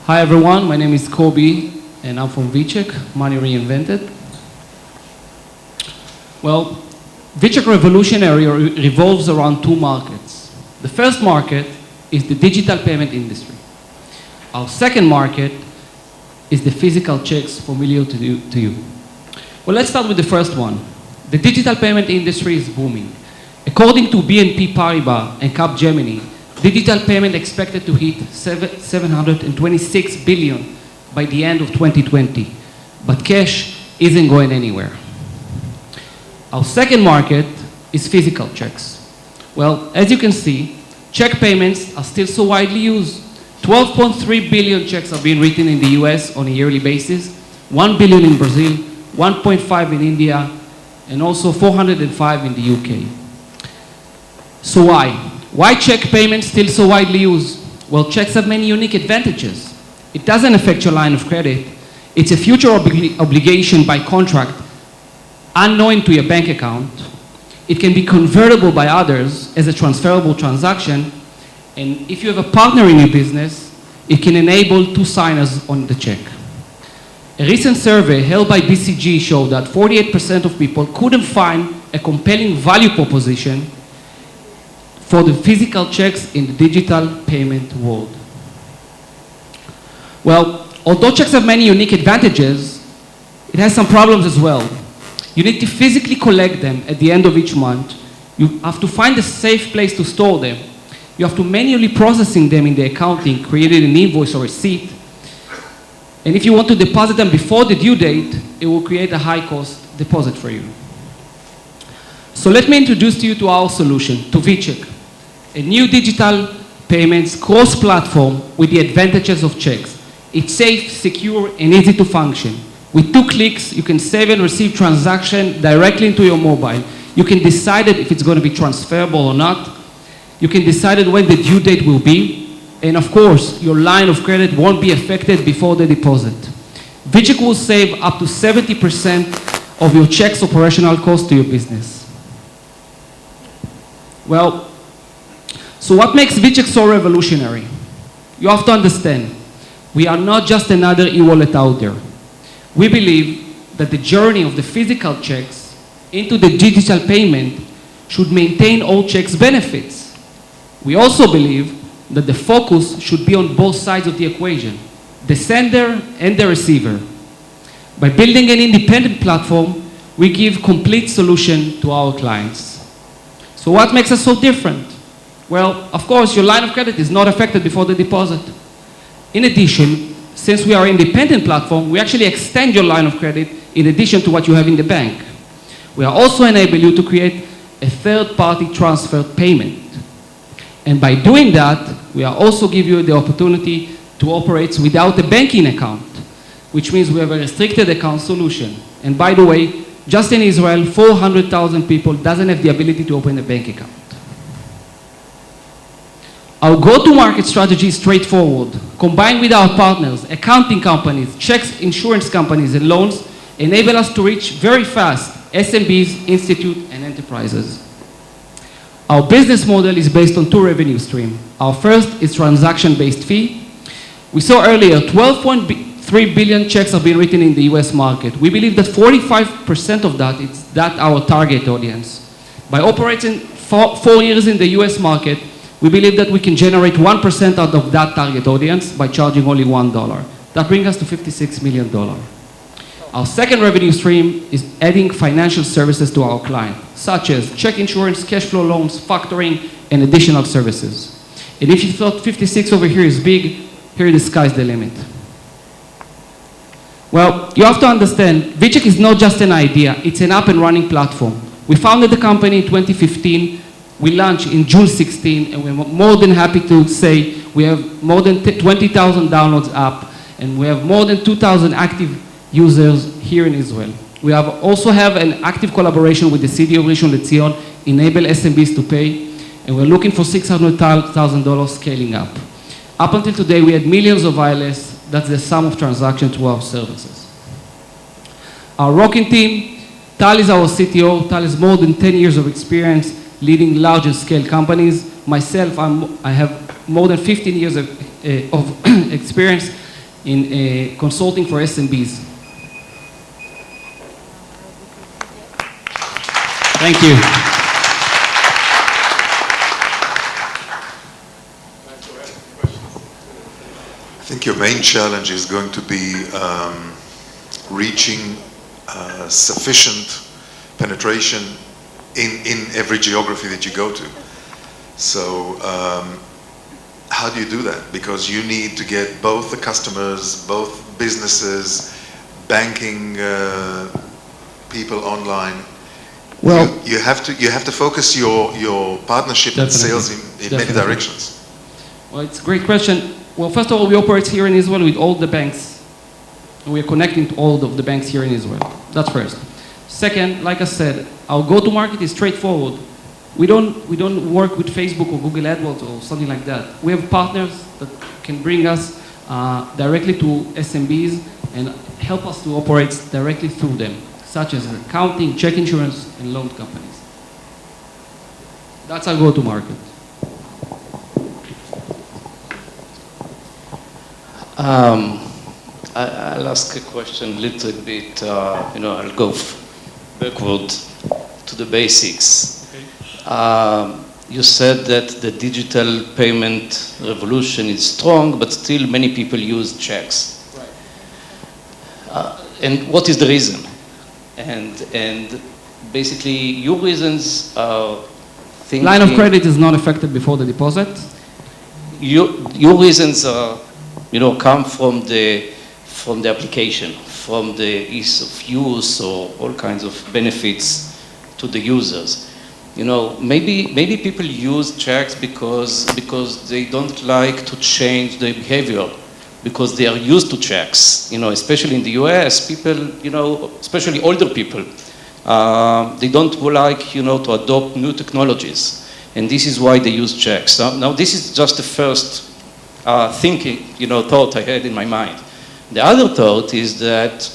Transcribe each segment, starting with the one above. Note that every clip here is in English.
Hi everyone, my name is Kobe and I'm from VCheck, Money Reinvented. Well, VCheck Revolutionary revolves around two markets. The first market is the digital payment industry. Our second market is the physical checks familiar to you. Well, let's start with the first one. The digital payment industry is booming. According to BNP Paribas and Capgemini, digital payment expected to hit 726 billion by the end of 2020, but cash isn't going anywhere. Our second market is physical checks. Well, as you can see, check payments are still so widely used. 12.3 billion checks are being written in the US on a yearly basis, 1 billion in Brazil, 1.5 in India, and also 405 in the UK. So why? Why check payments still so widely used? Well, checks have many unique advantages. It doesn't affect your line of credit. It's a future obligation by contract, unknown to your bank account. It can be convertible by others as a transferable transaction. And if you have a partner in your business, it can enable two signers on the check. A recent survey held by BCG showed that 48% of people couldn't find a compelling value proposition for the physical checks in the digital payment world. Well, although checks have many unique advantages, it has some problems as well. You need to physically collect them at the end of each month. You have to find a safe place to store them. You have to manually processing them in the accounting, creating an invoice or receipt. And if you want to deposit them before the due date, it will create a high-cost deposit for you. So let me introduce you to our solution, to VCheck, a new digital payments cross-platform with the advantages of checks. It's safe, secure, and easy to function. With 2 clicks, you can save and receive transactions directly into your mobile. You can decide if it's going to be transferable or not. You can decide when the due date will be. And of course, your line of credit won't be affected before the deposit. VCheck will save up to 70% of your check's operational cost to your business. Well, so what makes VCheck so revolutionary? You have to understand, we are not just another e-wallet out there. We believe that the journey of the physical checks into the digital payment should maintain all checks benefits. We also believe that the focus should be on both sides of the equation, the sender and the receiver. By building an independent platform, we give complete solution to our clients. So what makes us so different? Well, of course, your line of credit is not affected before the deposit. In addition, since we are an independent platform, we actually extend your line of credit in addition to what you have in the bank. We are also enable you to create a third-party transfer payment. And by doing that, we are also give you the opportunity to operate without a banking account, which means we have a restricted account solution. And by the way, just in Israel, 400,000 people doesn't have the ability to open a bank account. Our go-to-market strategy is straightforward. Combined with our partners, accounting companies, checks, insurance companies, and loans, enable us to reach very fast SMBs, institutes, and enterprises. Our business model is based on 2 revenue streams. Our first is transaction-based fee. We saw earlier 12.3 billion checks have been written in the US market. We believe that 45% of that is our target audience. By operating 4 years in the US market, we believe that we can generate 1% out of that target audience by charging only $1. That brings us to $56 million. Our second revenue stream is adding financial services to our client, such as check insurance, cash flow loans, factoring, and additional services. And if you thought 56 over here is big, here the sky's the limit. Well, you have to understand, VCheck is not just an idea, it's an up and running platform. We founded the company in 2015, we launched in June 16, and we're more than happy to say we have more than 20,000 downloads app, and we have more than 2,000 active users here in Israel. We also have an active collaboration with the city of Rishon LeZion, enable SMBs to pay, and we're looking for $600,000 scaling up. Up until today, we had millions of ILS. That's the sum of transactions to our services. Our rocking team, Tal is our CTO. Tal has more than 10 years of experience leading larger scale companies. Myself, I have more than 15 years of experience in consulting for SMBs. Thank you. I think your main challenge is going to be reaching sufficient penetration in every geography that you go to. So how do you do that? Because you need to get both the customers, both businesses, banking people online. Well, you have to focus your partnership and sales in many directions. Well, it's a great question. Well, first of all, we operate here in Israel with all the banks. And we are connecting to all of the banks here in Israel. That's first. Second, like I said, our go-to-market is straightforward. We don't work with Facebook or Google AdWords or something like that. We have partners that can bring us directly to SMBs and help us to operate directly through them, such as accounting, check insurance, and loan companies. That's our go-to-market. I'll ask a question a little bit, I'll go backward to the basics. Okay. You said that the digital payment revolution is strong, but still many people use checks. Right. And what is the reason? And basically, your reasons are thinking... Line of credit is not affected before the deposit. Your reasons are, come from the application, from the ease of use or all kinds of benefits to the users. Maybe people use checks because they don't like to change their behavior, because they are used to checks. Especially in the US, people, especially older people, they don't like, to adopt new technologies. And this is why they use checks. Now this is just the first thought I had in my mind. The other thought is that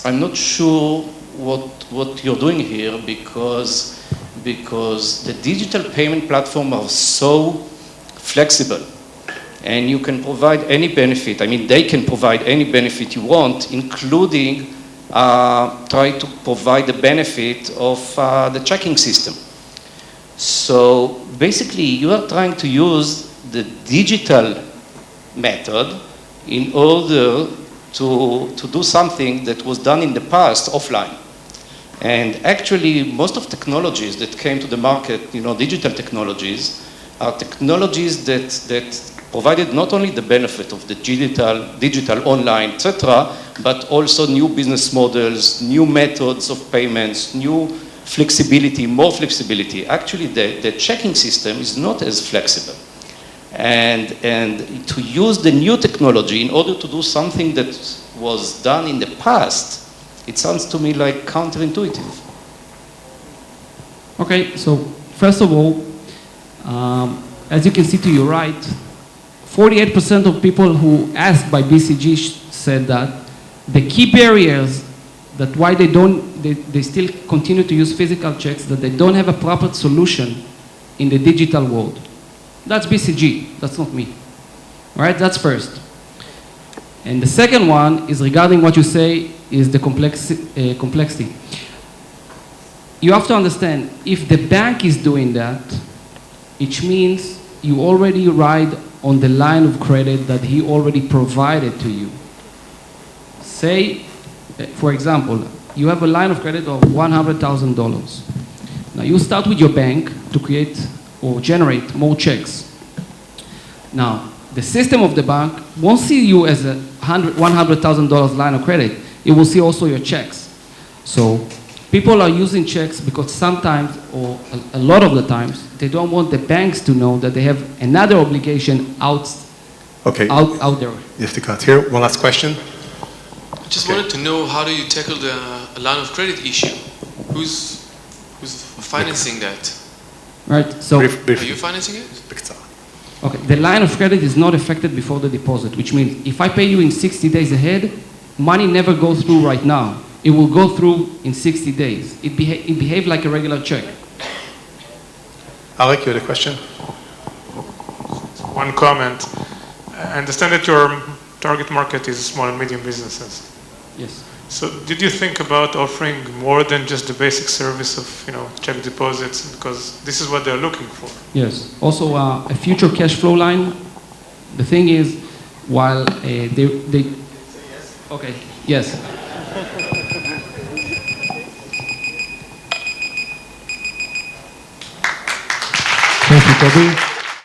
I'm not sure what you're doing here because the digital payment platforms are so flexible and you can provide any benefit. I mean, they can provide any benefit you want, including try to provide the benefit of the checking system. So basically, you are trying to use the digital method in order to do something that was done in the past offline. And actually, most of technologies that came to the market, digital technologies, are technologies that provided not only the benefit of the digital online, etc., but also new business models, new methods of payments, new flexibility, more flexibility. Actually, the checking system is not as flexible. And to use the new technology in order to do something that was done in the past, it sounds to me like counterintuitive. Okay, so first of all, as you can see to your right, 48% of people who asked by BCG said that the key barriers that why they still continue to use physical checks, that they don't have a proper solution in the digital world. That's BCG, that's not me. All right, that's first. And the second one is regarding what you say is the complexity. You have to understand, if the bank is doing that, it means you already ride on the line of credit that he already provided to you. Say, for example, you have a line of credit of $100,000. Now you start with your bank to create or generate more checks. Now, the system of the bank won't see you as a $100,000 line of credit. It will see also your checks. So people are using checks because sometimes, or a lot of the times, they don't want the banks to know that they have another obligation out there. You have to cut here. One last question. I just wanted to know, how do you tackle the line of credit issue? Who's financing that? Right. So are you financing it? Okay. The line of credit is not affected before the deposit, which means if I pay you in 60 days ahead, money never goes through right now. It will go through in 60 days. It behaves like a regular check. Alec, you had a question? One comment. I understand that you're target market is small and medium businesses. Yes. So did you think about offering more than just the basic service of, check deposits, because this is what they're looking for? Yes. Also, a future cash flow line. The thing is, while they okay, yes. Thank you, Toby.